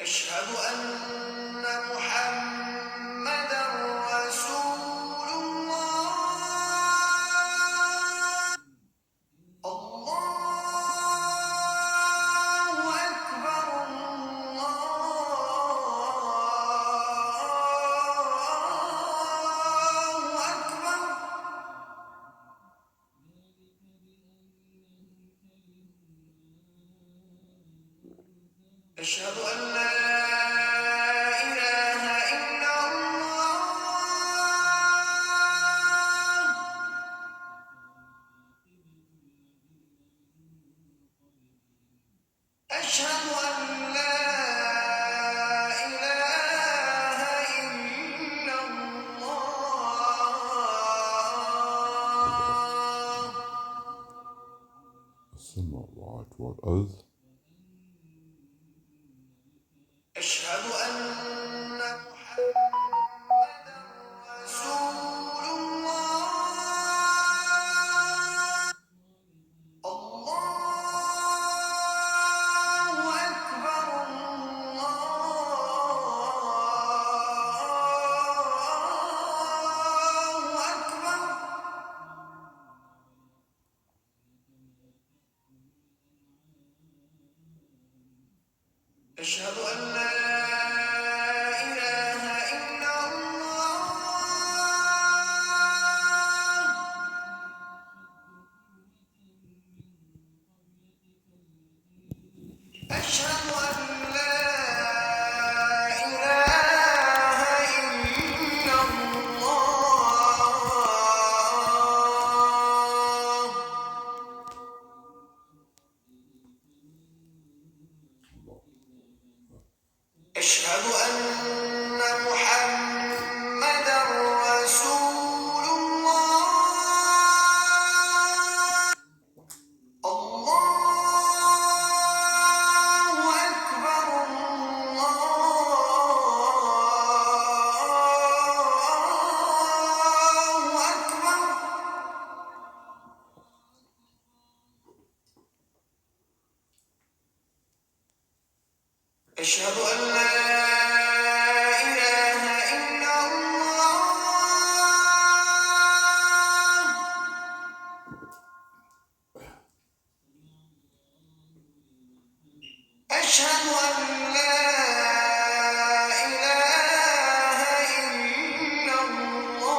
أشهد أن محمدًا رسول الله. الله أكبر. الله أكبر. أشهد أن لا إله إلا الله. أشهد أن لا إله إلا الله. السماوات والأرض. أشهد أن محمدًا رسول الله. الله أكبر. الله أكبر. أشهد أن لا إله إلا الله. أشهد أن لا إله إلا الله. أشهد أن محمدًا رسول الله. الله أكبر. الله أكبر. أشهد أن لا إله إلا الله. أشهد أن لا إله إلا الله.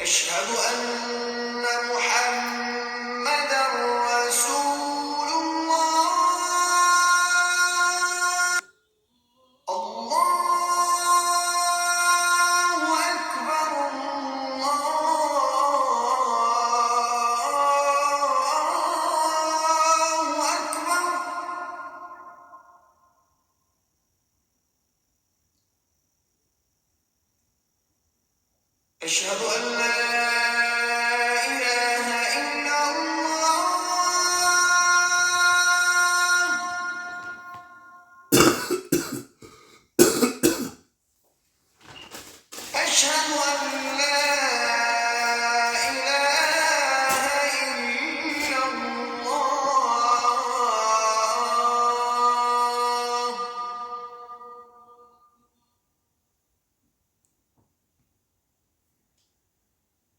أشهد أن محمدًا رسول الله. الله أكبر. الله أكبر. أشهد أن لا إله إلا الله. أشهد أن لا إله إلا الله.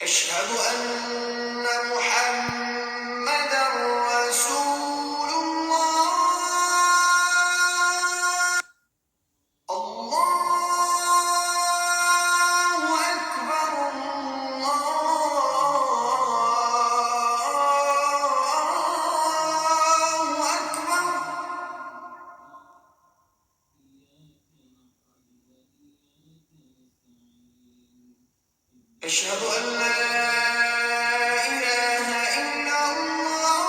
أشهد أن محمدًا رسول الله. الله أكبر. الله أكبر. أشهد أن لا إله إلا الله.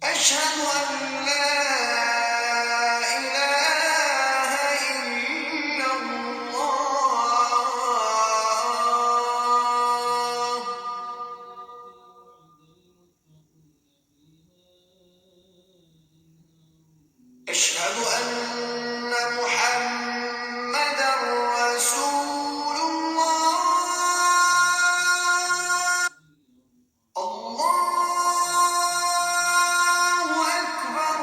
أشهد أن لا إله إلا الله. أشهد أن محمدا رسول الله. الله أكبر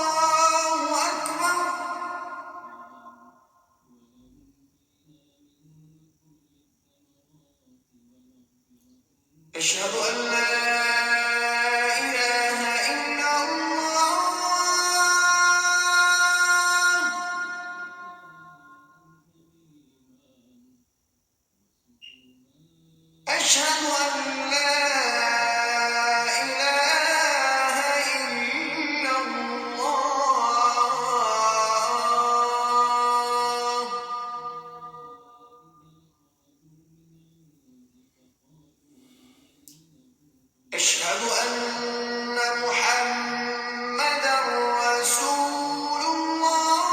الله أكبر. أشهد أن لا إله إلا الله. أشهد أن لا إله إلا الله. أشهد أن محمدا رسول الله.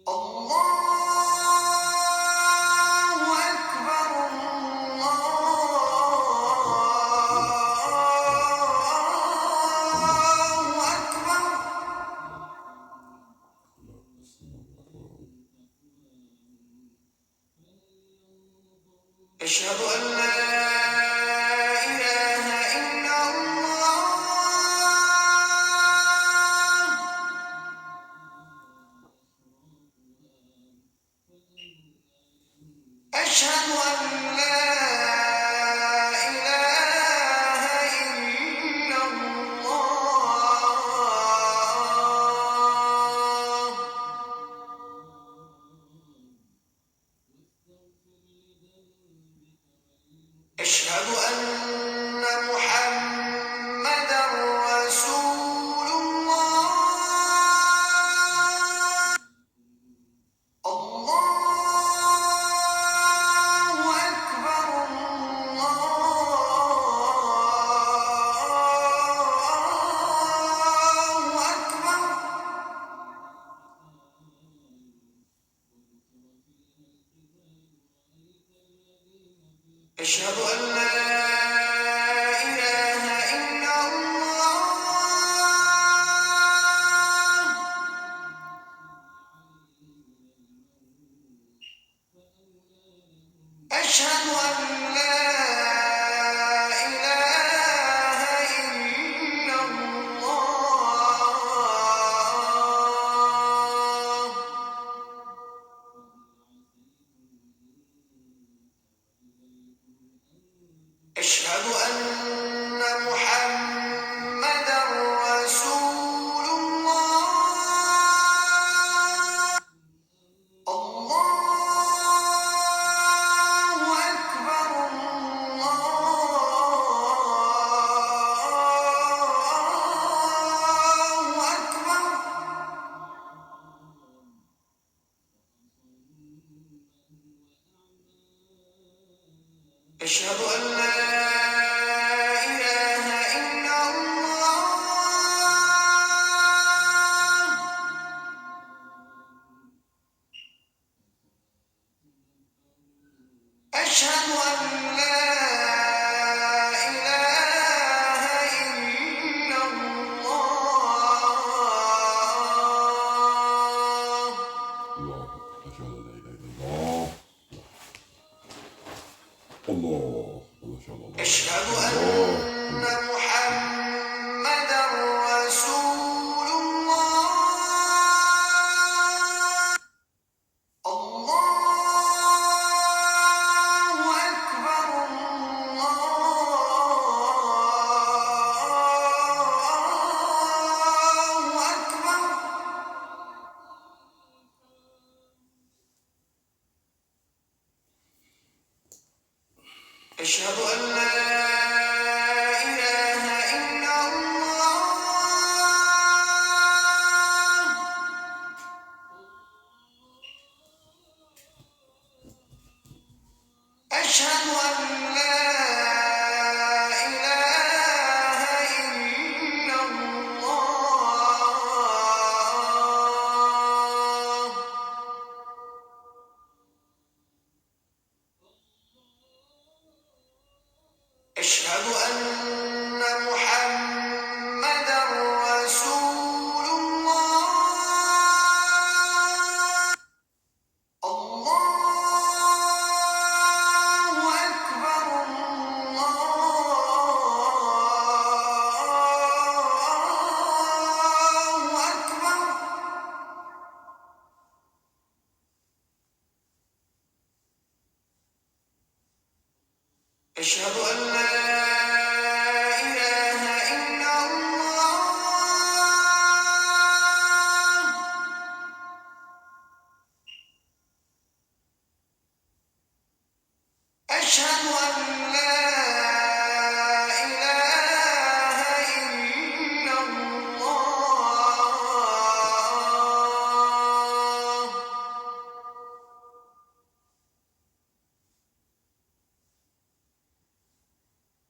الله أكبر الله أكبر. أشهد أن لا إله إلا الله. أشهد أن لا إله إلا الله. أشهد أن محمدا رسول الله. الله أكبر الله أكبر. أشهد أن لا إله إلا الله. أشهد أن لا إله إلا الله. أشهد أن محمدا رسول الله. الله أكبر الله أكبر. أشهد أن لا إله إلا الله. أشهد أن لا إله إلا الله. الله أشهد أن لا إله إلا الله. الله أشهد أن لا أشهد إله أن إلا محمدا رسول الله. الله أكبر الله أكبر. أشهد أن لا إله إلا الله. أشهد أن لا إله إلا الله. أشهد أن محمدا رسول الله. الله أكبر الله أكبر. أشهد أن لا إله إلا الله. أشهد أن لا إله إلا الله.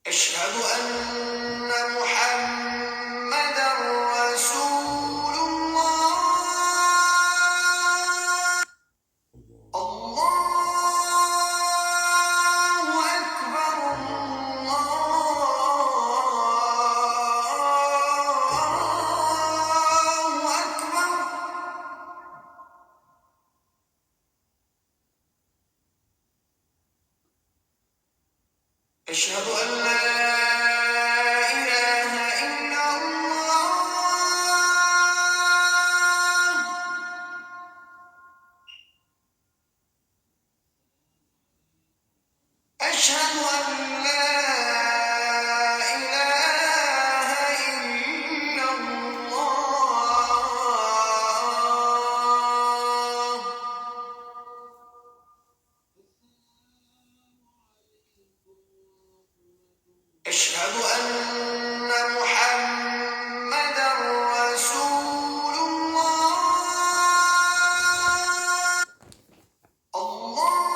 أشهد أن محمدا رسول الله. الله أكبر الله أكبر. أشهد أن لا إله إلا الله. أشهد أن لا إله إلا الله. أشهد أن محمدا رسول الله. الله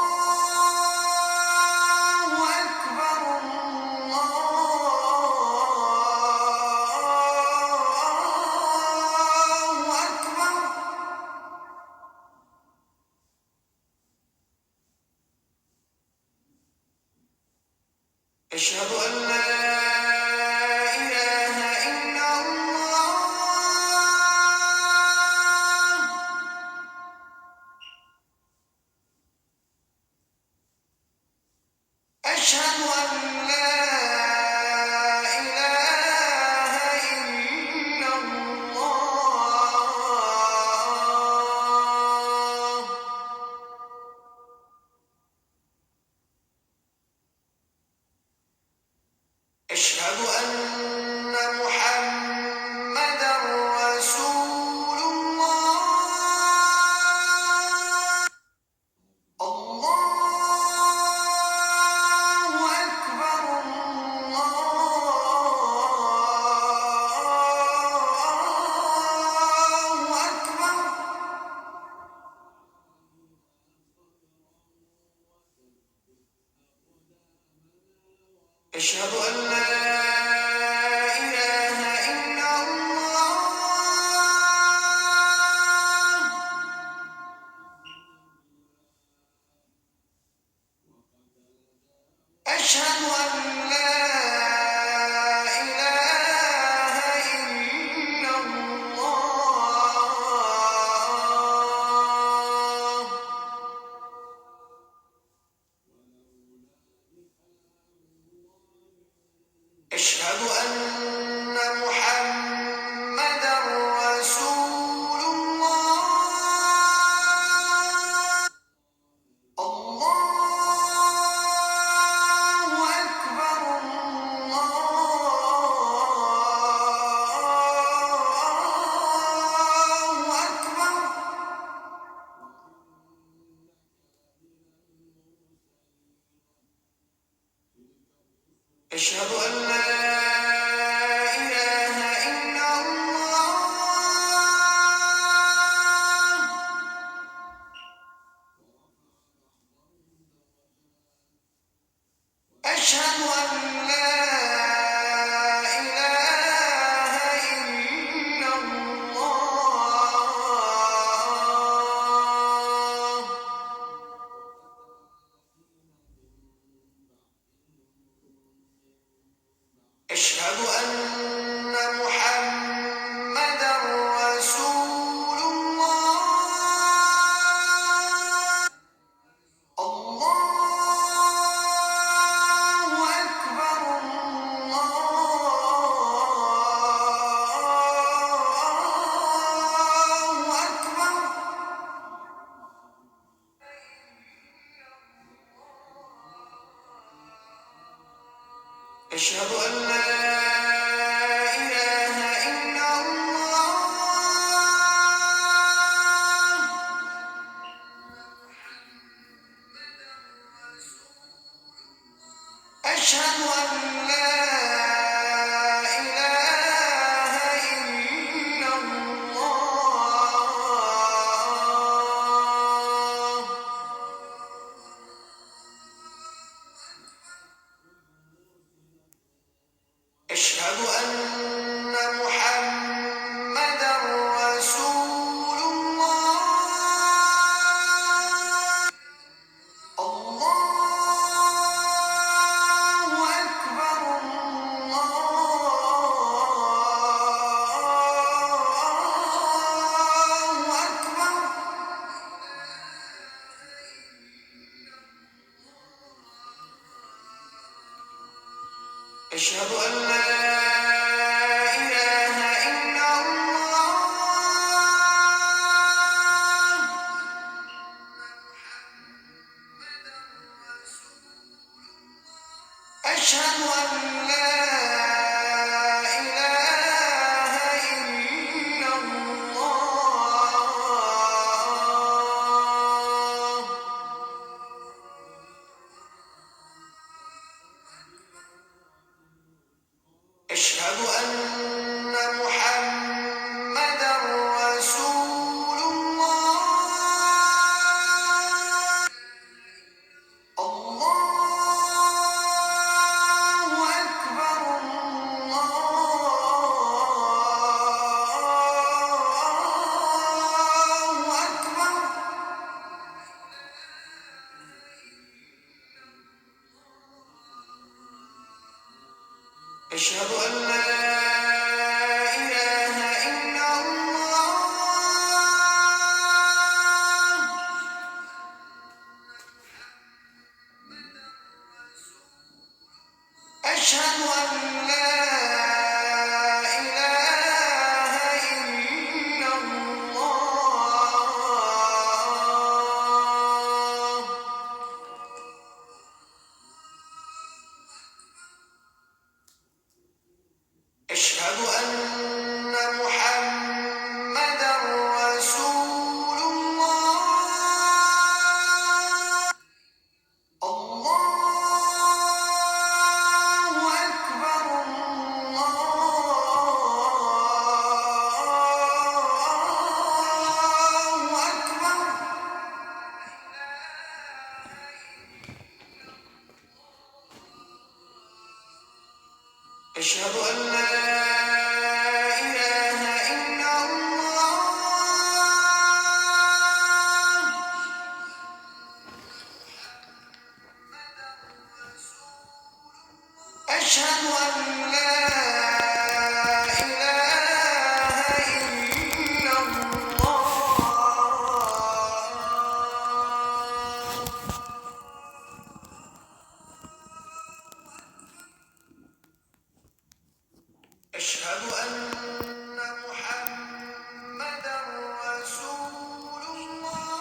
أكبر الله أكبر. أشهد أن لا إله إلا الله. أشهد أن لا إله إلا الله. أشهد أن محمدا رسول الله. الله أكبر الله أكبر. أشهد أن لا إله إلا الله. أشهد أن لا إله إلا الله. أشهد أن محمدا رسول الله. الله أكبر الله أكبر. أشهد أن لا إله إلا الله. أشهد أن لا إله إلا الله. أشهد أن لا إله إلا الله أشهد أن لا إله إلا الله أشهد أن محمدا رسول الله الله أكبر الله أكبر أشهد أن لا إله إلا الله أشهد أن لا إله إلا الله أشهد أن محمدا رسول الله الله أكبر الله أكبر أشهد أن لا إله إلا الله أشهد أن لا إله إلا الله أشهد أن محمدا رسول الله الله أكبر الله أكبر أشهد أن لا إله إلا الله أشهد أن لا إله إلا الله أشهد أن محمدا رسول الله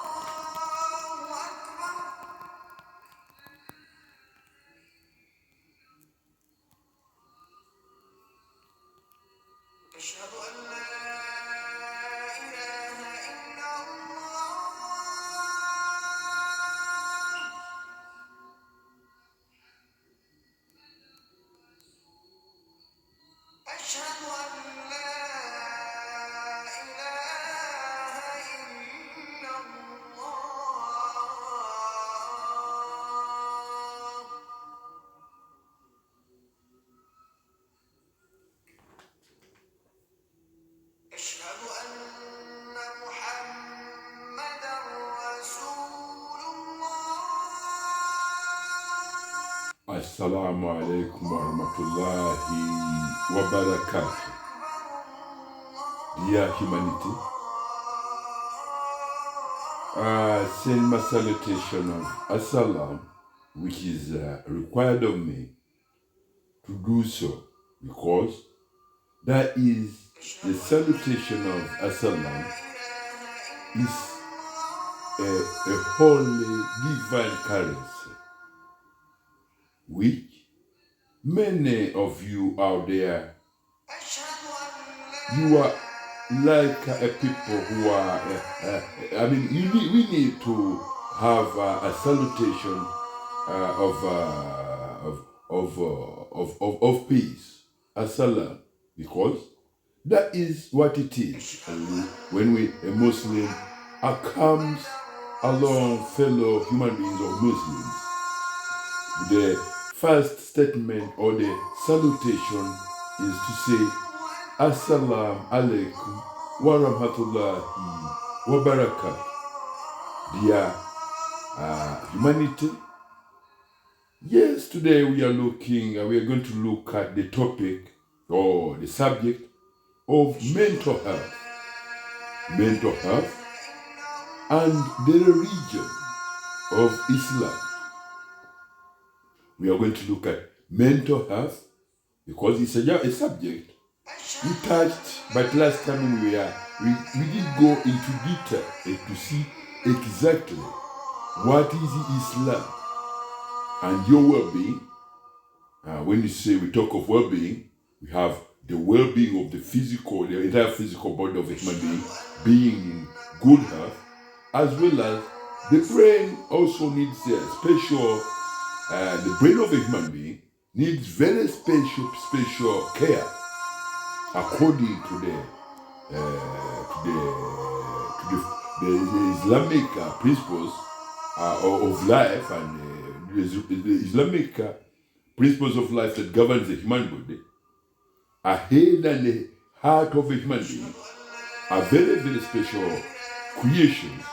الله أكبر أشهد أن لا إله إلا الله أشهد أن لا إله إلا الله أشهد أن محمدا رسول الله Assalamu alaikum warahmatullahi wabarakatuh. Dear humanity, send my salutation of Assalam, which is required of me to do so because That is the salutation of Assalam is a holy divine currency, which many of you out there, you are like a people who are, we need to have a salutation of peace, Assalam, because that is what it is. And when a Muslim comes along fellow human beings or Muslims, the first statement or the salutation is to say, Assalamu alaikum wa rahmatullahi wa barakatuh. Dear humanity, yes, today we are going to look at the topic or the subject of mental health. Mental health and the religion of Islam. We are going to look at mental health because it's a subject we touched, but last time we did go into detail to see exactly what is Islam and your well-being. When we talk of well-being, we have the well-being of the entire physical body of a human being in good health, as well as the brain also needs the brain of a human being needs very special care according to the Islamic principles of life and the Islamic principles of life that governs the human body. A head and the heart of a human being are very, very special creations,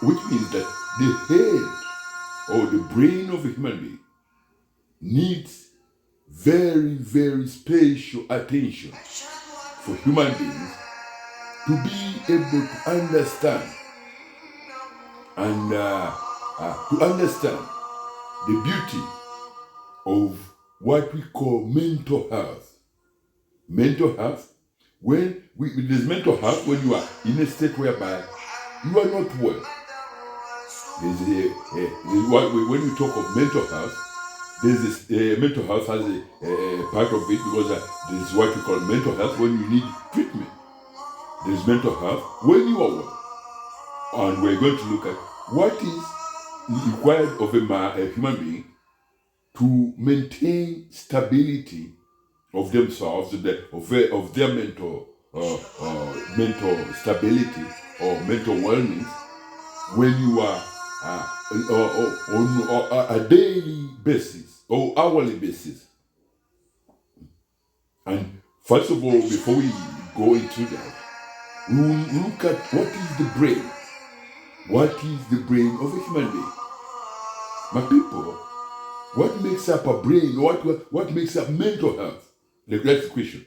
which means that the head or the brain of a human being needs very, very special attention for human beings to be able to understand and to understand the beauty of what we call mental health. Mental health, there's mental health when you are in a state whereby you are not well. When we talk of mental health, there's this mental health has a part of it because this is what we call mental health when you need treatment. There's mental health when you are well. And we're going to look at what is required of a human being to maintain stability of themselves, of their mental stability or mental wellness when you are on a daily basis or hourly basis. And first of all, before we go into that, we will look at what is the brain. What is the brain of a human being? My people, what makes up a brain? What makes up mental health? That's the question.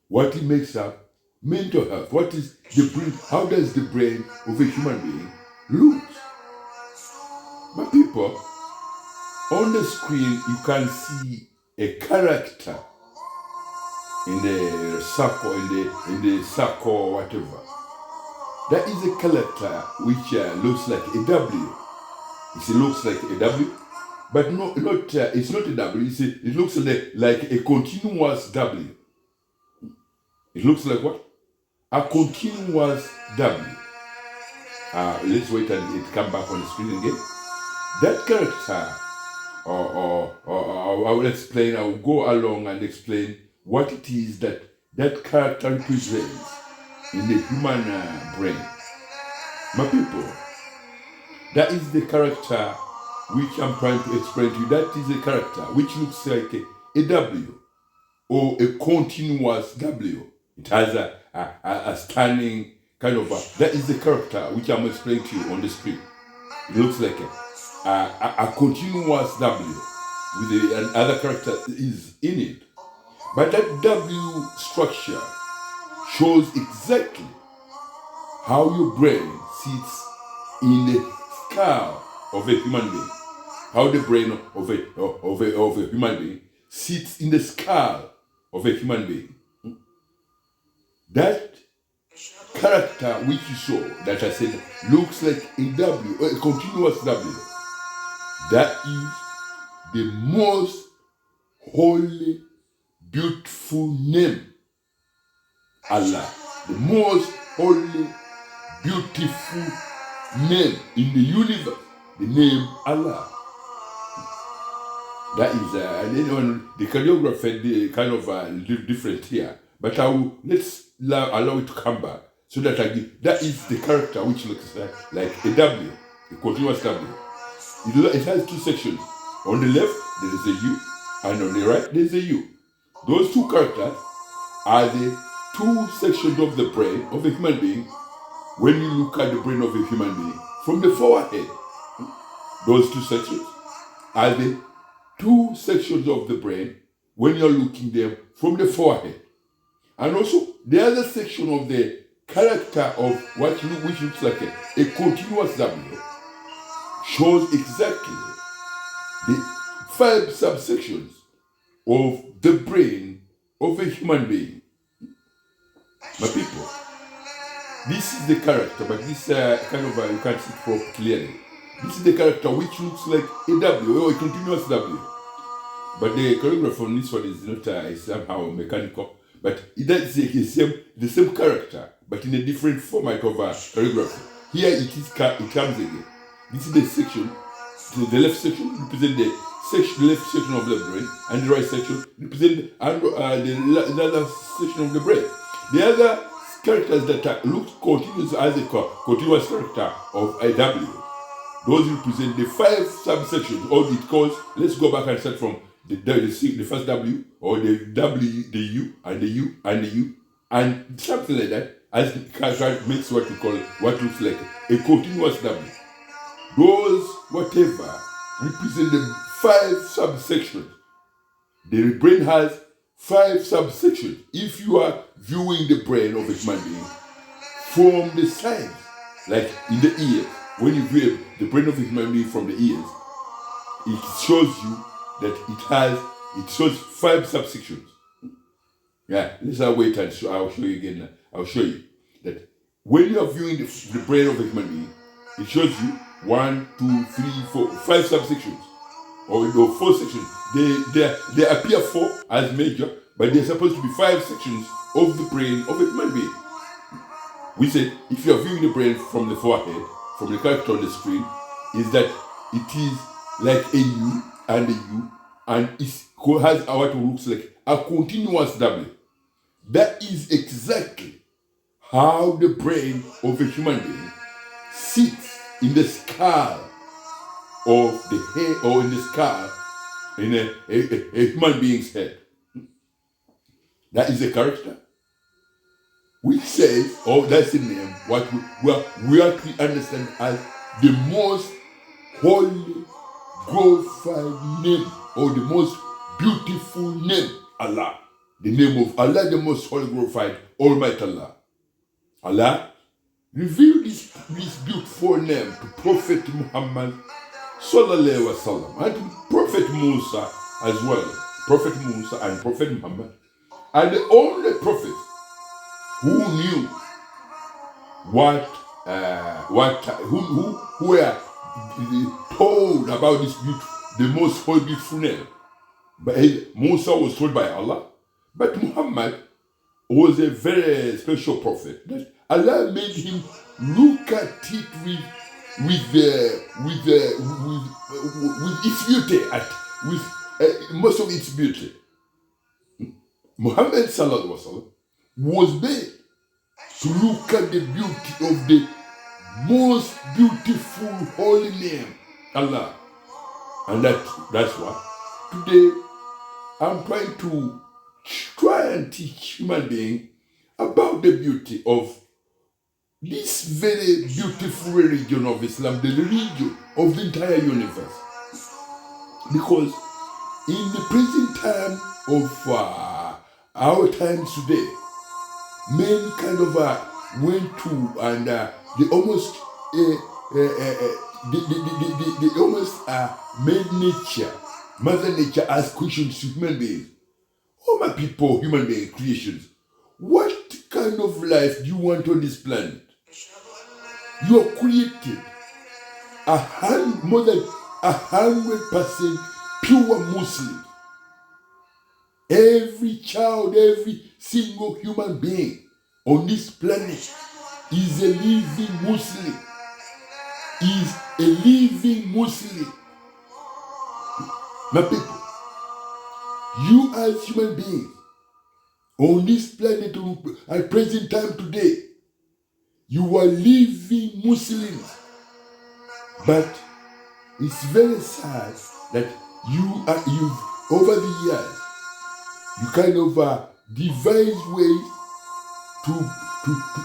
What makes up mental health? What is the brain? How does the brain of a human being look? My people, on the screen you can see a character in the circle, in the circle or whatever. That is a character which looks like a W. It looks like a W, but it's not a W. It looks like a continuous W. It looks like what? A continuous W. Let's wait until it come back on the screen again. That character, I will explain. I will go along and explain what it is that character represents in the human brain. My people, that is the character which I'm trying to explain to you. That is a character which looks like a W or a continuous W. It has a standing kind of that is the character which I'm explaining to you on the screen. It looks like a continuous W with another character is in it. But that W structure shows exactly how your brain sits in the skull of a human being. How the brain of a human being sits in the skull of a human being. That character which you saw, that I said looks like a W, a continuous W, that is the most holy, beautiful name, Allah. The most holy, beautiful name in the universe, the name Allah. That is, and then on the choreographer, the kind of different here. But let's allow it to come back so that that is the character which looks like a W, a continuous W. It has two sections. On the left, there is a U, and on the right, there is a U. Those two characters are the two sections of the brain of a human being when you look at the brain of a human being from the forehead. Those two sections are the two sections of the brain when you're looking them from the forehead. And also the other section of the character of which looks like a continuous W shows exactly the 5 subsections of the brain of a human being. My people, this is the character, but this kind of you can't see it clearly. This is the character which looks like a W or a continuous W. But the choreography on this one is not somehow mechanical, but it does the same character, but in a different format of choreography. Here it comes again. This is the section. So the left section represents the left section of the brain, and the right section represents the other section of the brain. The other characters that look continuous as a continuous character of a W, those represent the 5 subsections, or it calls. Let's go back and start from the first W, or the W, the U, and the U, and the U, and something like that, as the character makes what we call, what looks like a continuous W. Those, whatever, represent the 5 subsections. The brain has 5 subsections. If you are viewing the brain of a human being from the sides, like in the ears, when you view the brain of a human being from the ears, it shows you that it shows 5 subsections. Yeah, let's wait and I'll show you again. I'll show you that when you are viewing the brain of a human being, it shows you 1, 2, 3, 4, 5 subsections, or 4 sections. They appear 4 as major, but they're supposed to be 5 sections of the brain of a human being. We said if you are viewing the brain from the forehead, from the character on the screen, is that it is like a U and a U, and it has what looks like a continuous W. That is exactly how the brain of a human being sits in the skull of the head, or in the skull in a human being's head. That is a character which says, that's the name, what we understand as the most holy, glorified name, or the most beautiful name, Allah. The name of Allah, the most holy, glorified, Almighty Allah. Allah revealed this beautiful name to Prophet Muhammad Sallallahu Alaihi Wasallam, and to Prophet Musa as well. Prophet Musa and Prophet Muhammad are the only prophets who knew who were told about this the most holy, beautiful name. But Musa was told by Allah, but Muhammad was a very special prophet that Allah made him look at it with its beauty, with most of its beauty. Muhammad Sallallahu Alaihi Wasallam was made to look at the beauty of the most beautiful holy name, Allah. And that's why today I'm trying and teach human beings about the beauty of this very beautiful religion of Islam, the religion of the entire universe. Because in the present time of our times today, men kind of went to, and they almost made nature, Mother Nature, ask questions to human beings. Oh my people, human being creations, what kind kind of life do you want on this planet? You are created more than 100% pure Muslim. Every child, every single human being on this planet is a living Muslim. Is a living Muslim. My people, you as human beings on this planet at present time today, you are living Muslims. But it's very sad that you've over the years, you kind of devise ways to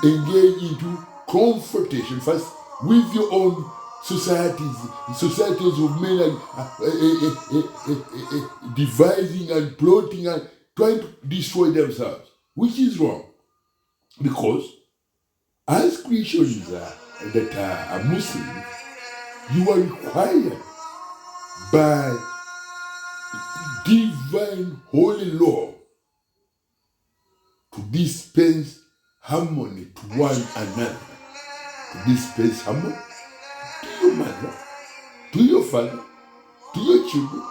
engage into confrontation first with your own societies of men, and devising and plotting and trying to destroy themselves, which is wrong, because as Christians that are Muslims, you are required by divine holy law to dispense harmony to one another. To dispense harmony to your mother, to your father, to your children,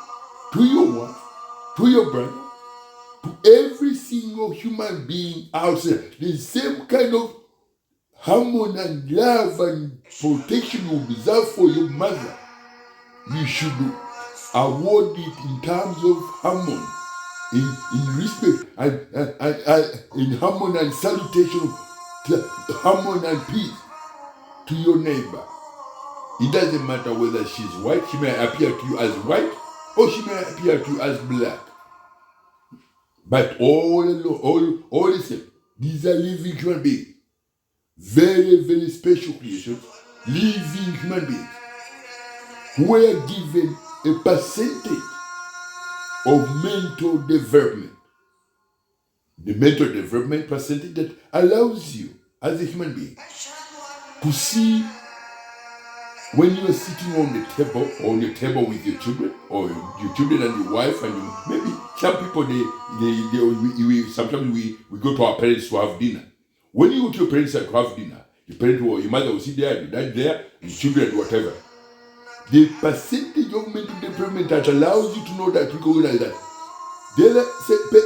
to your wife, to your brother, to every single human being out there. The same kind of harmony and love and protection you reserve for your mother, you should award it in terms of harmony, in respect and in harmony and salutation, harmony and peace to your neighbor. It doesn't matter whether she's white. She may appear to you as white, or she may appear to you as black. But all the same, these are living human beings. Very, very special creations, living human beings, who are given a percentage of mental development. The mental development percentage that allows you, as a human being, to see when you are sitting on the table, or on your table with your children, or your children and your wife, and maybe some people, sometimes we go to our parents to have dinner. When you go to your parents to have dinner, your mother will sit there, your dad there, your children, whatever. The percentage of mental development that allows you to know that, recognize that. The other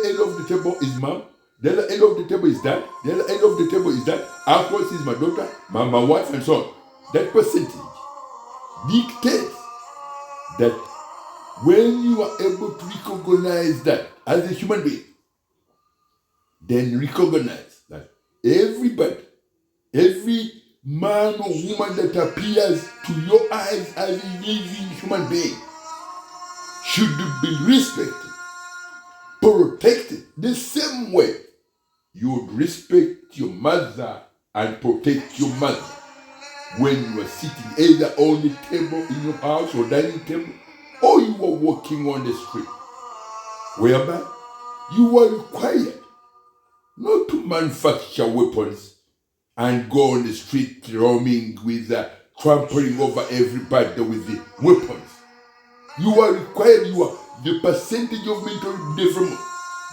end of the table is mom, the other end of the table is dad, the other end of the table is dad, afterwards is my daughter, my wife, and so on. That percentage dictates that when you are able to recognize that as a human being, then recognize that everybody, every man or woman that appears to your eyes as a living human being should be respected, protected the same way you would respect your mother and protect your mother when you are sitting either on the table in your house or dining table, or you are walking on the street, whereby you are required not to manufacture weapons and go on the street roaming with trampling over everybody with the weapons. You are required, the percentage of mental development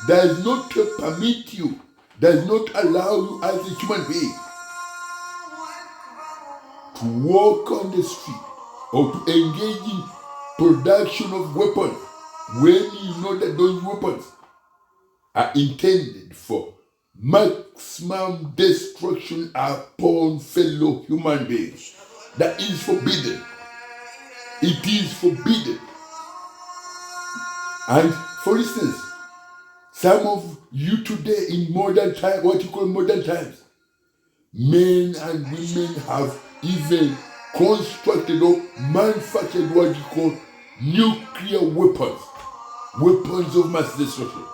does not permit you, does not allow you as a human being to walk on the street or to engage in production of weapons when you know that those weapons are intended for maximum destruction upon fellow human beings. That is forbidden. It is forbidden. And for instance, some of you today in modern times, what you call modern times, men and women have even constructed or manufactured what you call nuclear weapons, weapons of mass destruction.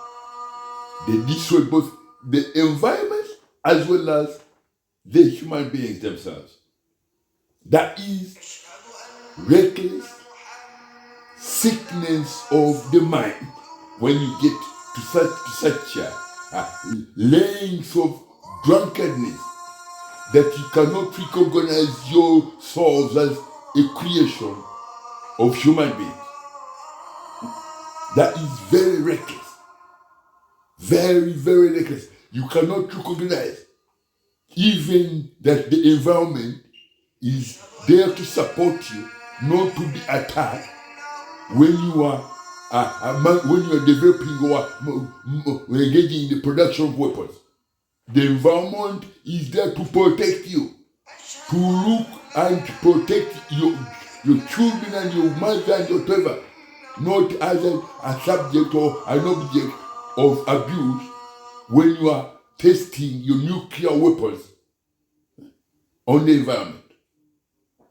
They destroy both the environment as well as the human beings themselves. That is reckless sickness of the mind when you get to such lengths of drunkenness that you cannot recognize yourselves as a creation of human beings. That is very reckless. Very, very reckless. You cannot recognize even that the environment is there to support you, not to be attacked when you are developing or engaging in the production of weapons. The environment is there to protect you, to look and protect your children and your mother and your whatever, not as a subject or an object of abuse when you are testing your nuclear weapons on the environment.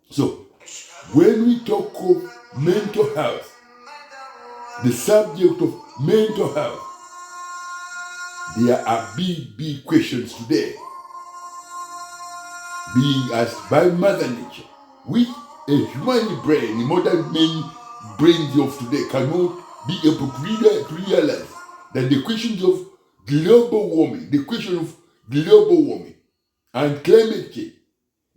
So, when we talk of mental health, the subject of mental health, there are big questions today being asked by Mother Nature, which a human brain, the modern brains of today cannot be able to realize that the questions of global warming, and climate change,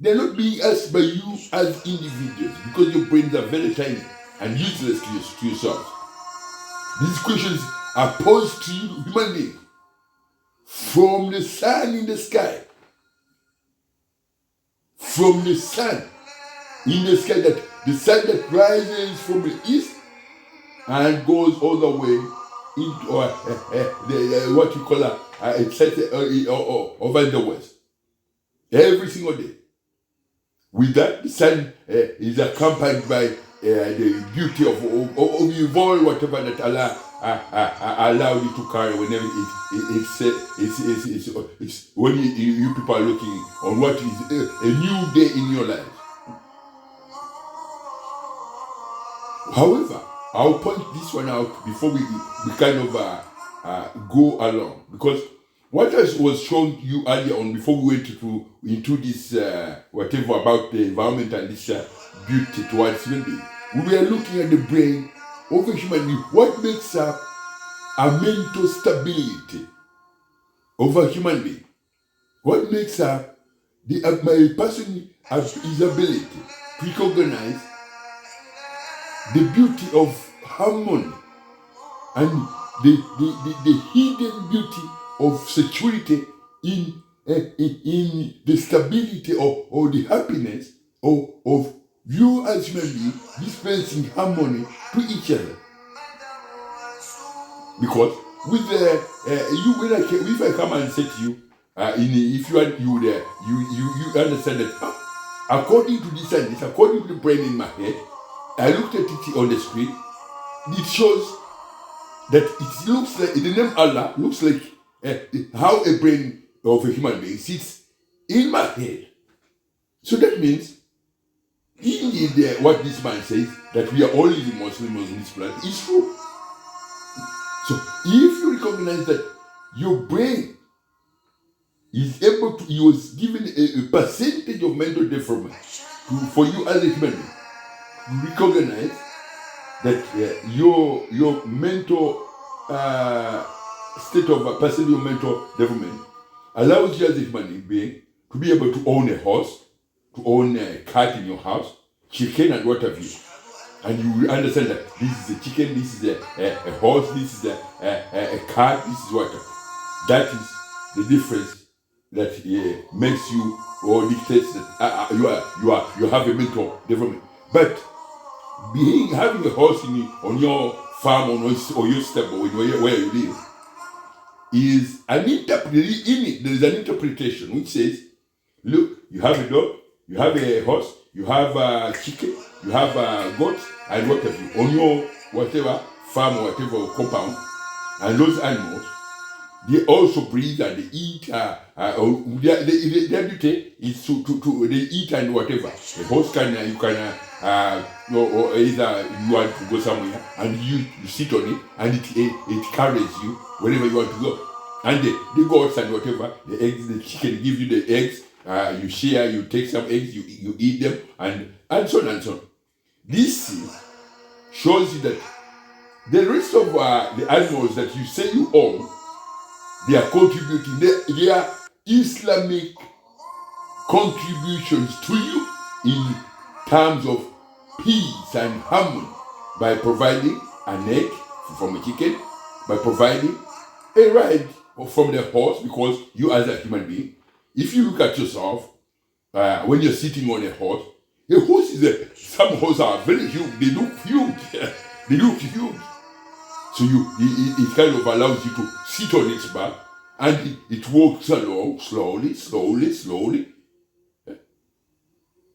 they're not being asked by you as individuals because your brains are very tiny and useless to yourselves. These questions are posed to you, human beings, from the sun in the sky. From the sun in the sky, that the sun that rises from the east and goes all the way into what you call over the west. Every single day. With that, the sun is accompanied by the beauty of all whatever that Allah allowed you to carry whenever it's when you people are looking on what is a new day in your life. However, I'll point this one out before we kind of go along, because what was shown you earlier on before we went into this whatever about the environment and this beauty towards human being, we were looking at the brain of a human being. What makes up a mental stability of a human being? What makes up my person his ability to recognize the beauty of harmony and the hidden beauty of security in the stability or the happiness of you as human beings dispensing harmony to each other. Because with if I come and say to you, if you understand that according to this and this, according to the brain in my head, I looked at it on the screen. It shows that it looks like the name Allah looks like how a brain of a human being sits in my head. So that means, indeed, what this man says, that we are all living Muslims on this planet, is true. So if you recognize that your brain is able to, you was given a percentage of mental development for you as a human being, you recognize that your mental state of percentage of mental development allows you as a human being to be able to own a horse, to own a cat in your house, chicken and what have you. And you will understand that this is a chicken, this is a horse, this is a cat, this is what. That is the difference that makes you or dictates that you have a mental development. But having a horse on your farm or your stable where you live is an interpretation. There is an interpretation which says, look, you have a dog, you have a horse, you have a chicken, you have a goat, and what have you on your whatever farm or whatever compound, and those animals, they also breathe and they eat. Their duty is to they eat and whatever. A horse or either you want to go somewhere and you sit on it and it carries you wherever you want to go. And the goats and whatever, the eggs, the chicken give you the eggs. You share, you take some eggs, you eat them, and so on and so on. This shows you that the rest of the animals that you say you own, they are contributing their Islamic contributions to you in terms of peace and harmony by providing an egg from a chicken, by providing a ride from the horse, because you as a human being, if you look at yourself, when you're sitting on a horse is some horses are very huge. They look huge. They look huge. So it kind of allows you to sit on its back, and it walks along slowly.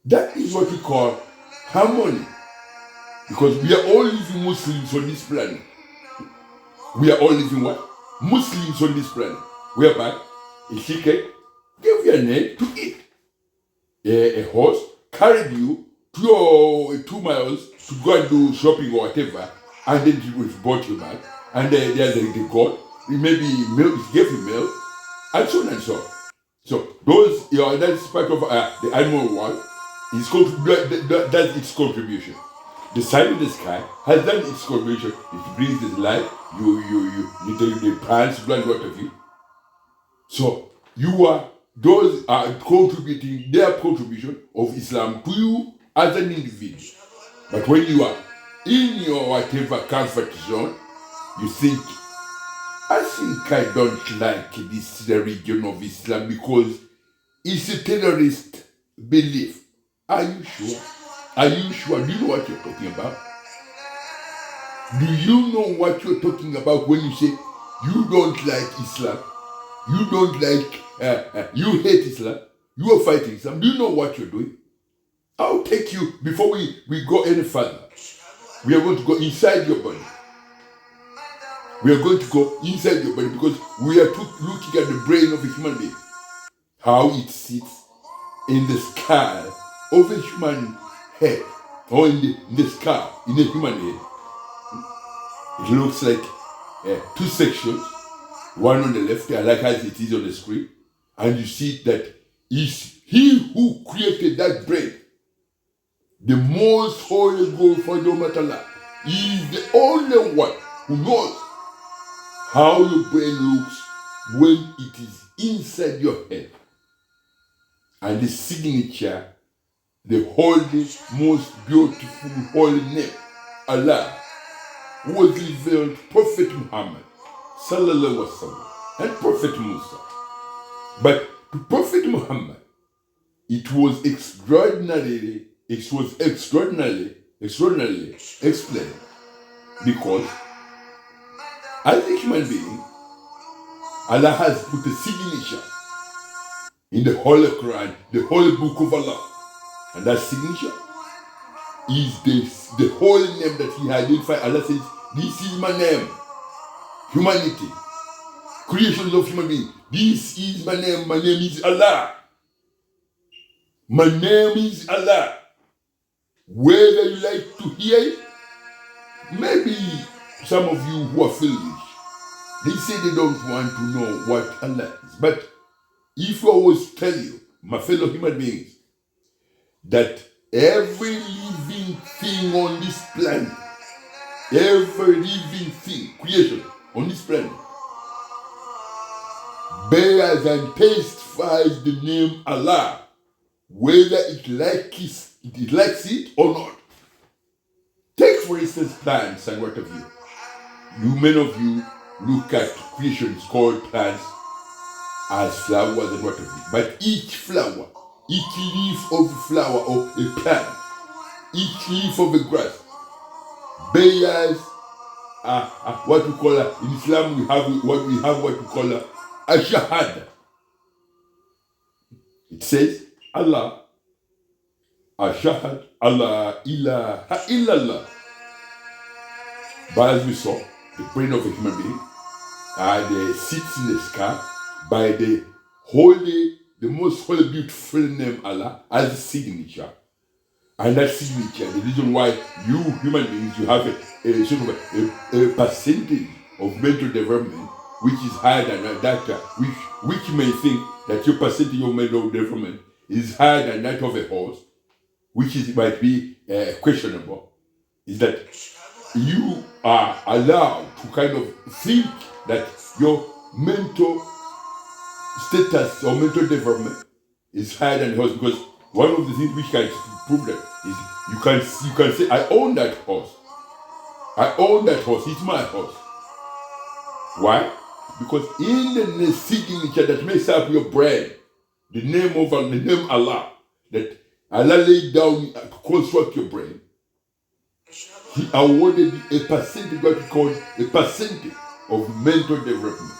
That is what we call harmony. Because we are all living Muslims on this planet. We are all living what? Muslims on this planet. Whereby a chicken gave you a name to eat. A horse carried you 2 miles to go and do shopping or whatever, and then it was brought you back. And there's the God, maybe milk, it gave you milk, and so on and so on. So those, that's part of the animal world. That's its contribution. The sun in the sky has done its contribution. It brings this life. You the plants, plant, what have you. So those are contributing their contribution of Islam to you as an individual. But when you are in your whatever comfort zone, you think, I think I don't like this religion of Islam because it's a terrorist belief. Are you sure? Are you sure? Do you know what you're talking about? Do you know what you're talking about when you say you don't like Islam? You don't like, you hate Islam? You are fighting Islam? Do you know what you're doing? I'll take you, before we go any further, we are going to go inside your body. We are going to go inside your body because we are looking at the brain of a human being. How it sits in the skull of a human head, or in the skull, in a human head. It looks like 2 sections, one on the left, like as it is on the screen, and you see that is he who created that brain, the most holy God for the matter. He is the only one who knows how your brain looks when it is inside your head. And the signature, the holy, most beautiful holy name, Allah, was revealed to Prophet Muhammad, sallallahu alaihi wasallam, and Prophet Musa. But to Prophet Muhammad, it was extraordinarily explained, because as a human being, Allah has put a signature in the Holy Quran, the Holy Book of Allah. And that signature is the holy name that He identified. Allah says, this is my name. Humanity. Creations of human beings. This is my name. My name is Allah. My name is Allah. Whether you like to hear it, maybe some of you who are foolish, they say they don't want to know what Allah is. But if I was to tell you, my fellow human beings, that every living thing on this planet, every living thing, creation on this planet, bears and testifies the name Allah, whether it likes it or not. Take for instance plants and what have you. Many of you look at creations called plants as flowers and what have you. But each flower, each leaf of a flower of a plant, each leaf of a grass bears what we call in Islam we have what we call a shahada. It says Allah, ashahad, Allah ilaha illallah. But as we saw, the brain of a human being that sits in the sky by the most holy, beautiful name Allah as a signature. And that signature, the reason why you human beings, you have a sort of a percentage of mental development which is higher than that, which may think that your percentage of mental development is higher than that of a horse, which might be questionable, is that you are allowed to kind of think that your mental status or mental development is higher than the horse, because one of the things which can prove that is you can say, I own that horse. I own that horse. It's my horse. Why? Because in the signature that makes up your brain, the name Allah, that Allah laid down to construct your brain, He awarded you a percentage, what we call a percentage of mental development.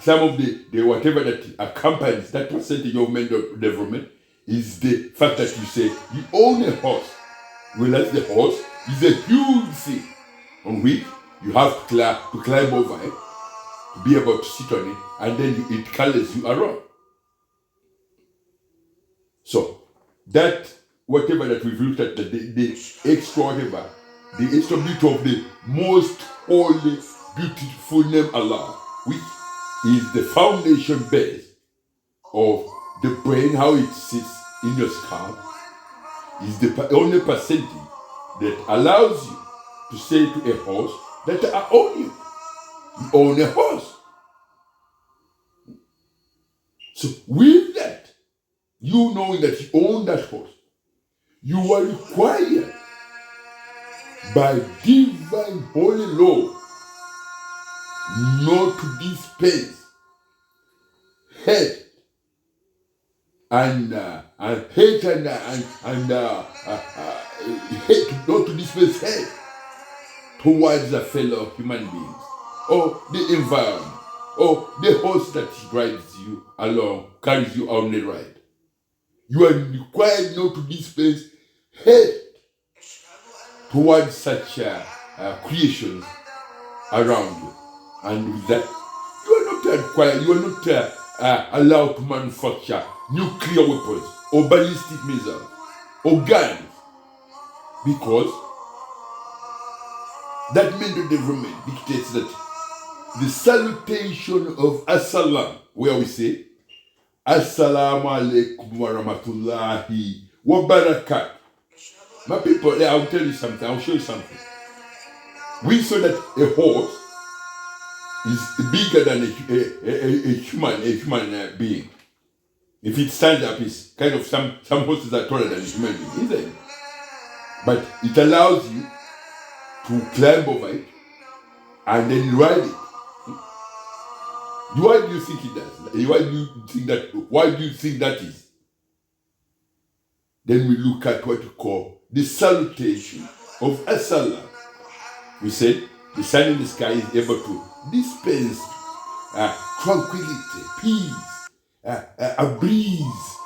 Some of the whatever that accompanies that percentage of mental development is the fact that you say you own a horse, whereas the horse is a huge thing on which you have to climb over it, to be able to sit on it, and then it carries you around. So that whatever that we've looked at, the extra whatever, the extra beauty of the most holy, beautiful name Allah, which is the foundation base of the brain, how it sits in your skull, is the only percentage that allows you to say to a horse that I own you. You own a horse. So with that, you knowing that you own that horse, you are required by divine holy law not to dispense hate and hate hate, not to dispense hate towards a fellow human beings, or the environment, or the horse that drives you along, carries you on the ride. You are required not to dispense hate towards such creations around you. And with that, you are not required, you are not allowed to manufacture nuclear weapons or ballistic missiles or guns, because that mental development dictates that the salutation of Assalam, where we say Assalamu alaikum wa rahmatullahi wa barakatuh. My people, I'll tell you something, I'll show you something. We saw that a horse is bigger than a human being. If it stands up, it's kind of some horses are taller than a human being, isn't it? But it allows you to climb over it and then ride it. Why do you think it does? Why do you think that is? Then we look at what we call the salutation of As-Salam. We said the sun in the sky is able to dispense tranquility, peace, a breeze,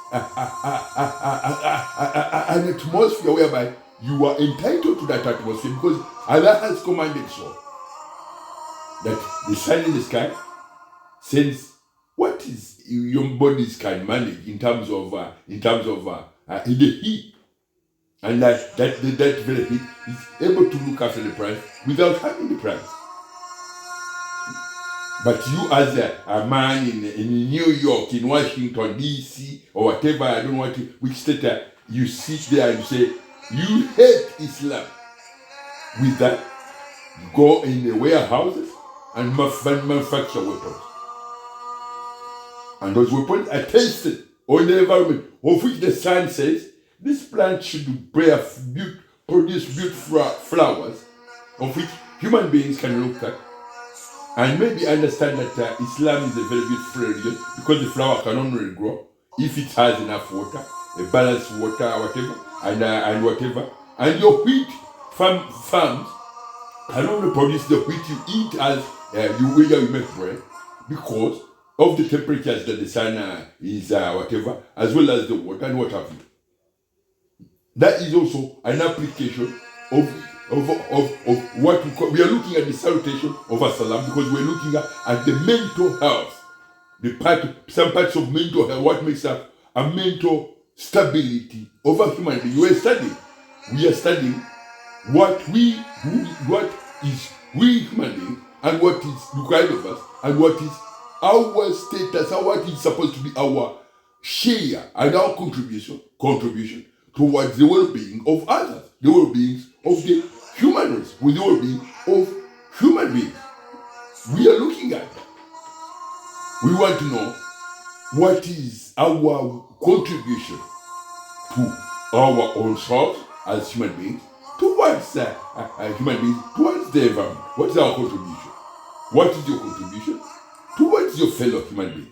an atmosphere whereby you are entitled to that atmosphere because Allah has commanded so. That the sun in the sky sends what is your bodies can manage in terms of the heat, and that very heat is able to look after the plants without having the plants. But you as a man in New York, in Washington, D.C., or whatever, I don't know which state, you sit there and you say, you hate Islam. With that, you go in the warehouses and manufacture weapons. And those weapons are tested on the environment, of which the sun says, this plant should produce beautiful flowers, of which human beings can look at, and maybe understand that Islam is a very beautiful religion because the flower can only grow if it has enough water, a balanced water, whatever, and whatever. And your wheat farms can only produce the wheat you eat as you make bread because of the temperatures that the sun is whatever, as well as the water and what have you. That is also an application of what we are looking at the salutation of As-Salam, because we're looking at the mental health, some parts of mental health, what makes up a mental stability of a human being. We are studying what is we human beings, and what is required of us, and what is our status, and what is supposed to be our share and our contribution towards the well-being of others, the well-being of the human race, with the well-being of human beings. We are looking at that. We want to know what is our contribution to our own selves as human beings, towards human beings, towards the environment. What is our contribution? What is your contribution towards towards your fellow human beings.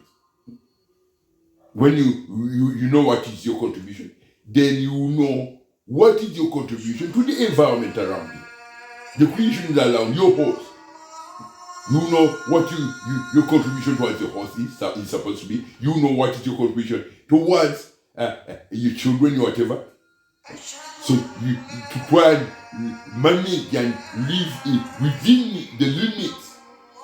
When you know what is your contribution, then you know what is your contribution to the environment around you, the creation around your host. You know what your contribution towards your host is supposed to be. You know what is your contribution towards your children, or whatever. So you to try and manage and live within the limits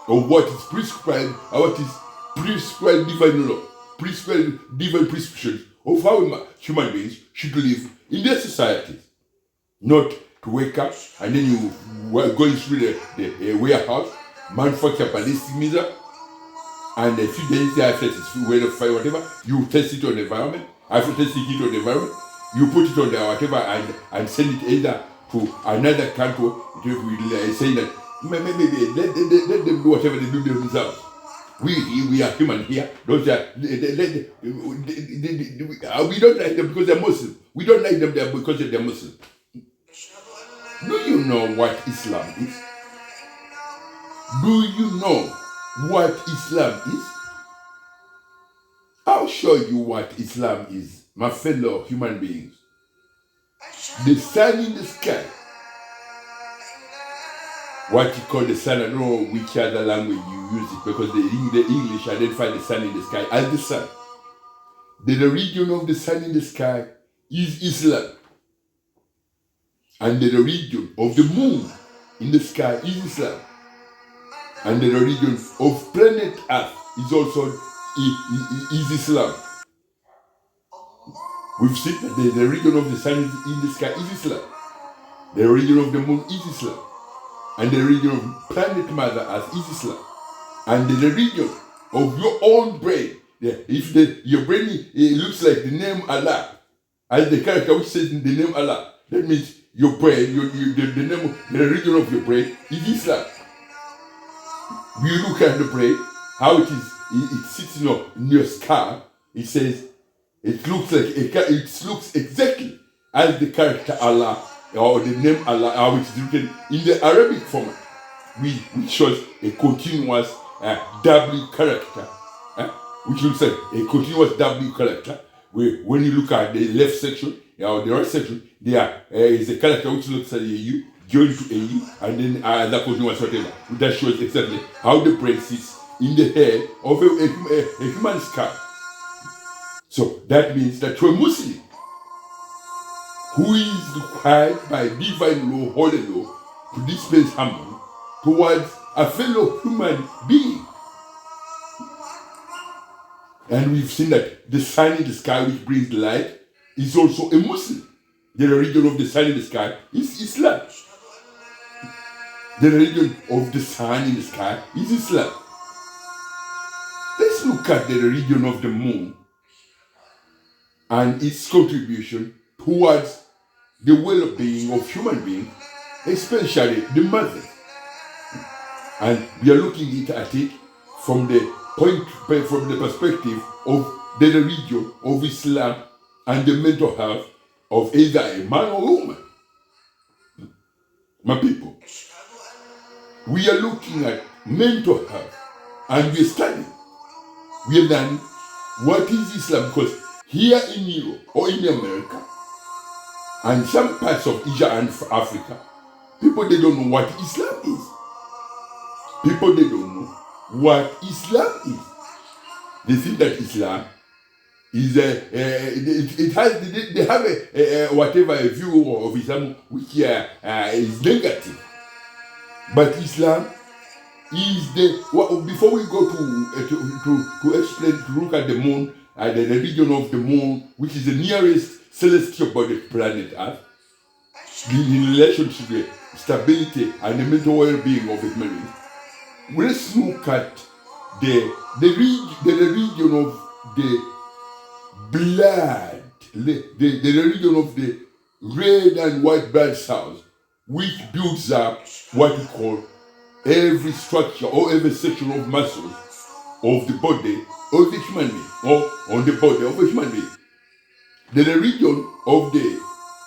of what is prescribed, or what is prescribed divine law, prescribed divine prescriptions of how human beings should live in their societies. Not to wake up and then you were going through the warehouse, manufacture ballistic missile, and a few days after it's where the fire, whatever, you test it on the environment. After testing it on the environment, you put it on the whatever and send it either to another country, saying that maybe let them do whatever they do themselves. We are human here. Those are, we don't like them because they're Muslim. We don't like them there because they're Muslim. Do you know what Islam is? Do you know what Islam is? I'll show you what Islam is, my fellow human beings. The sun in the sky. What you call the sun, I don't know which other language you use it, because the English identify the sun in the sky as the sun. The region of the sun in the sky is Islam. And the region of the moon in the sky is Islam. And the region of planet Earth is also is Islam. We've seen that the region of the sun in the sky is Islam. The region of the moon is Islam. And the region of planet Mother Earth is Islam. And the region of your own brain, if your brain looks like the name Allah, as the character which says in the name Allah, that means your brain, the region of your brain is Islam. You look at the brain, how it is, it sits in your skull. It says it looks exactly as the character Allah, or the name Allah, which is written in the Arabic format, which shows a continuous W character, which looks like a continuous W character. Where when you look at the left section or the right section, there is a character which looks like a U joined to a U, and then that continuous whatever. That shows exactly how the brain sits in the head of a human skull. So that means that you're a Muslim who is required by divine law, holy law, to dispense harmony towards a fellow human being. And we've seen that the sun in the sky, which brings light, is also a Muslim. The religion of the sun in the sky is Islam. The religion of the sun in the sky is Islam. Let's look at the religion of the moon and its contribution towards the well-being of human beings, especially the mother. And we are looking at it from the perspective of the religion of Islam and the mental health of either a man or a woman. My people, we are looking at mental health, and we are studying. We are learning what is Islam, because here in Europe or in America and some parts of Asia and Africa, people, they don't know what Islam is. People, they don't know what Islam is. They think that Islam is they have a view of Islam which is negative. But Islam is before we go to explain, to look at the moon, the religion of the moon, which is the nearest celestial body to planet Earth, in relation to the stability and the mental well-being of human beings. Let's look at the religion of the blood, the religion of the red and white blood cells, which builds up what we call every structure or every section of muscles of the body of the human being, or on the body of a human being. The religion of the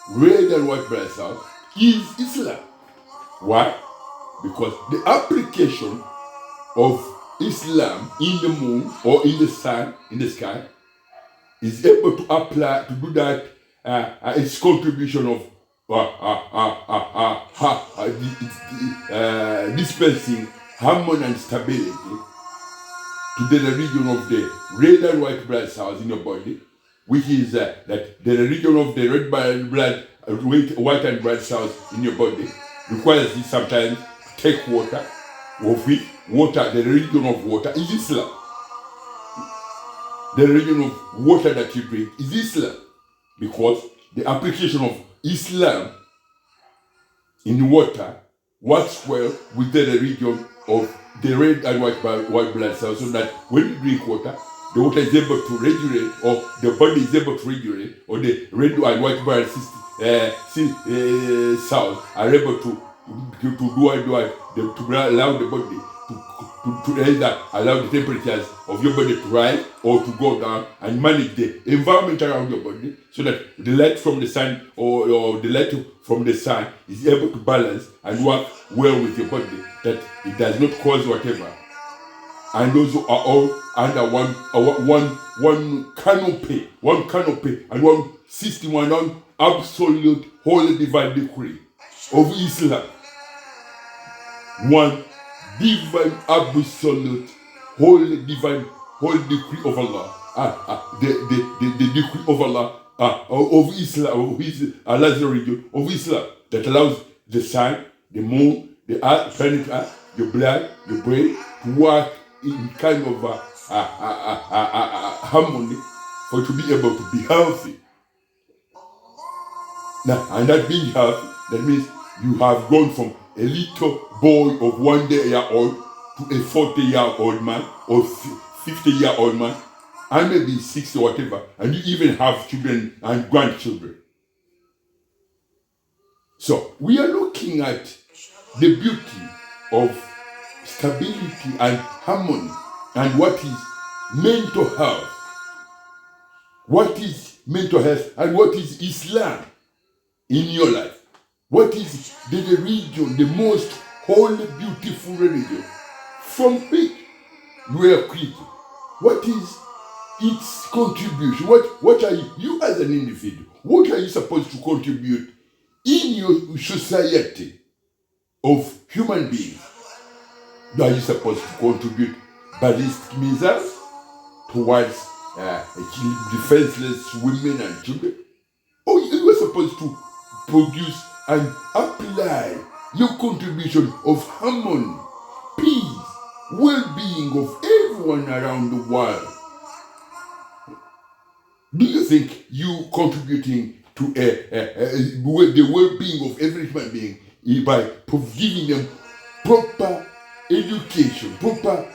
red and white blood cells is Islam. Why? Because the application of Islam in the moon or in the sun, in the sky, is able to apply to do that, its contribution of dispensing harmony and stability to the region of the red and white blood cells in your body, which is that the region of the red blood, white and blood cells in your body requires you sometimes to take water, of which water, the region of water is Islam. The region of water that you drink is Islam, because the application of Islam in water works well with the region of the red and white blood cells, so that when you drink water, the water is able to regulate, or the body is able to regulate, or the red and white blood cells are able to allow the body to either allow the temperatures of your body to rise or to go down, and manage the environment around your body, so that the light from the sun or the light from the sun is able to balance and work well with your body, that it does not cause whatever. And those are all under one canopy, and one system, one absolute holy divine decree of Islam. One divine, absolute, holy decree of Allah. The decree of Allah, of Islam, of Allah's religion, of Islam, that allows the sun, the moon, the earth, planet Earth, the blood, the brain to work in kind of harmony for it to be able to be healthy. Now, and that being healthy, that means you have gone from a little boy of 1 year old to a 40-year-old man or 50-year-old man, and maybe 60 or whatever, and you even have children and grandchildren. So we are looking at the beauty of stability and harmony, and what is mental health. What is mental health, and what is Islam in your life? What is the religion, the most holy, beautiful religion from which you were created? What is its contribution? What are you as an individual? What are you supposed to contribute in your society of human beings? Are you supposed to contribute ballistic missiles towards defenseless women and children? Or you are supposed to produce and apply your contribution of harmony, peace, well-being of everyone around the world? Do you think you contributing to the well-being of every human being by giving them proper education, proper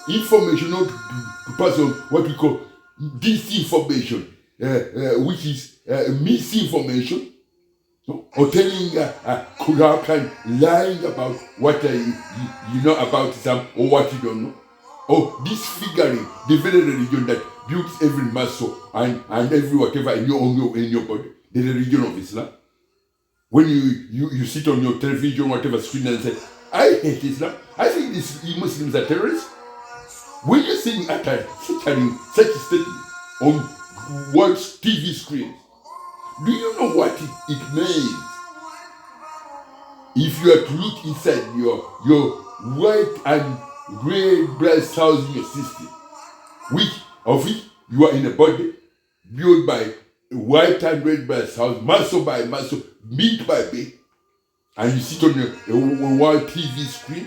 information, not to pass on what we call disinformation, which is misinformation, or telling corrupt and lying about what you know about Islam or what you don't know, or disfiguring the very religion that builds every muscle and every whatever in your body, the religion of Islam. When you sit on your television, whatever screen, and say, I hate Islam, I think these Muslims are terrorists. When you're saying such a statement on world's TV screens, do you know what it means? If you are to look inside your white and red blood cells in your system, which you are in a body built by white and red blood cells, muscle by muscle, beat by beat, and you sit on a world TV screen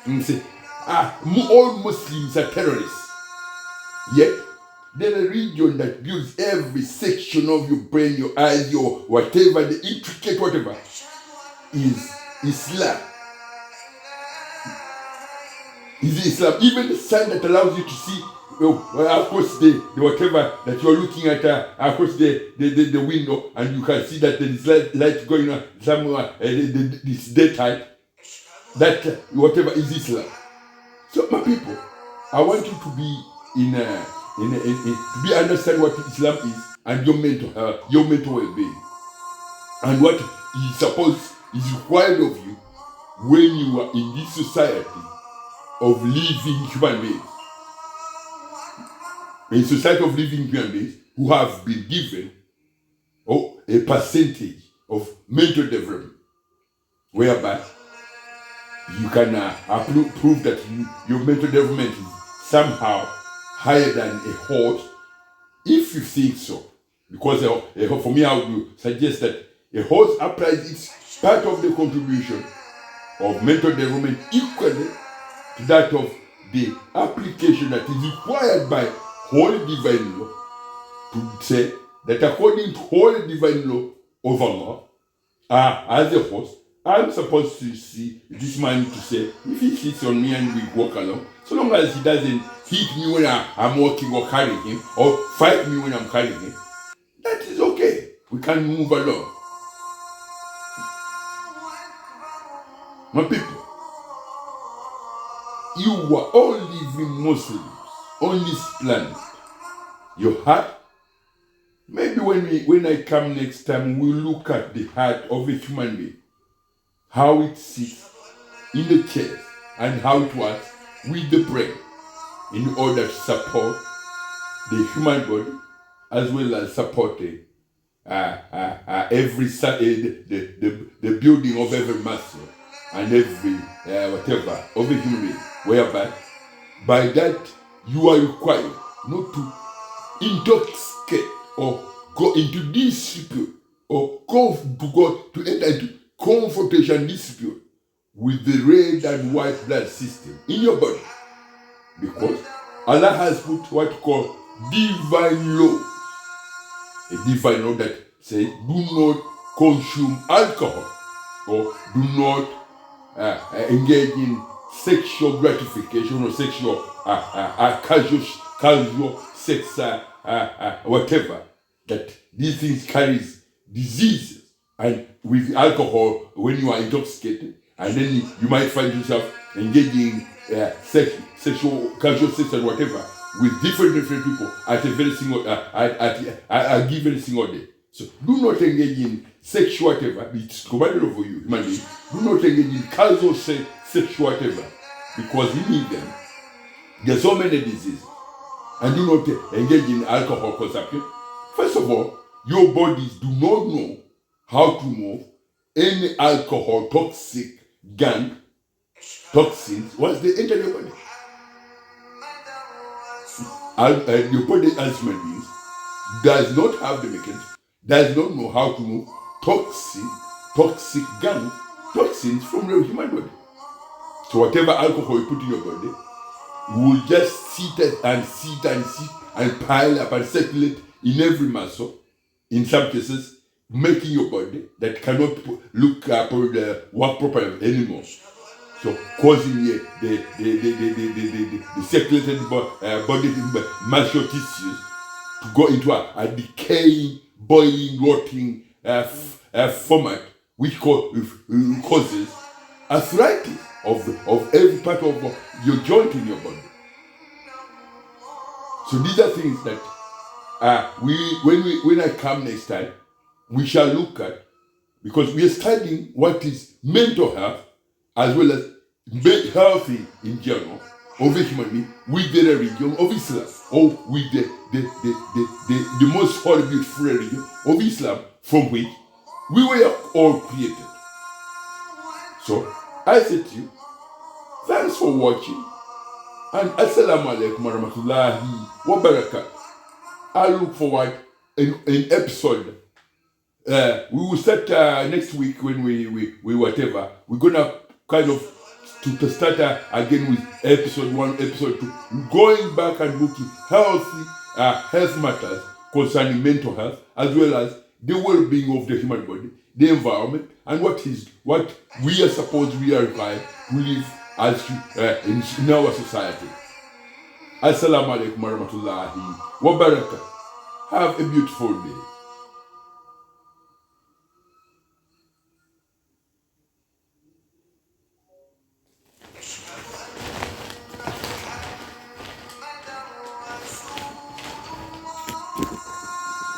and say, all Muslims are terrorists. Yet, the religion that builds every section of your brain, your eyes, your whatever, the intricate whatever, is Islam. Is Islam. Even the sun that allows you to see, across the whatever that you are looking at, across the window, and you can see that there is light going on somewhere, this daytime, that whatever is Islam. So my people, I want you to be to understand what Islam is, and your mental well-being, and what is required of you when you are in this society of living human beings. In society of living human beings who have been given a percentage of mental development, whereby you can prove that your mental development is somehow higher than a horse, if you think so. Because for me, I would suggest that a horse applies its part of the contribution of mental development equally to that of the application that is required by Holy Divine Law, to say that according to Holy Divine Law of Allah, as a horse, I'm supposed to see this man to say, if he sits on me and we walk along, so long as he doesn't hit me when I'm walking or carrying him, or fight me when I'm carrying him, that is okay. We can move along. My people, you are all living Muslims on this planet. Your heart, maybe when I come next time, we'll look at the heart of a human being, how it sits in the chest and how it works with the brain in order to support the human body as well as supporting every the building of every muscle and every whatever of a human being, whereby by that you are required not to intoxicate or go into dispute or to enter into confrontation dispute with the red and white blood system in your body, because Allah has put what you call divine law, a divine law that says do not consume alcohol or do not engage in sexual gratification or sexual casual sex whatever, that these things carries diseases. And with alcohol, when you are intoxicated, and then you might find yourself engaging sexual casual sex and whatever with different people at a very single at a given single day. So do not engage in sexual whatever. It's commanded over you, human being. Do not engage in casual sexual whatever, because we need them. There are so many diseases. And do not engage in alcohol consumption. First of all, your bodies do not know how to move any alcohol toxins once they enter your body. Your body as human beings does not have the mechanism, does not know how to move toxic toxins from the human body. So whatever alcohol you put in your body will just sit and pile up and circulate in every muscle, in some cases making your body that cannot work properly anymore. So causing the circulated body muscle tissues to go into a decaying, boiling, rotting format, which causes arthritis of every part of your joint in your body. So these are things that when I come next time, we shall look at, because we are studying what is mental health as well as healthy in general of a human being with the religion of Islam, or with the most holy, beautiful religion of Islam, from which we were all created. So I say to you, thanks for watching, and assalamu alaikum warahmatullahi wabarakatuh. I look forward in episode. We will start next week when we whatever. We're gonna kind of to start again with episode 1, episode 2, going back and looking health matters concerning mental health, as well as the well-being of the human body, the environment, and what we are supposed we are required to live as in our society. Assalamu alaikum warahmatullahi wabarakatuh. Have a beautiful day.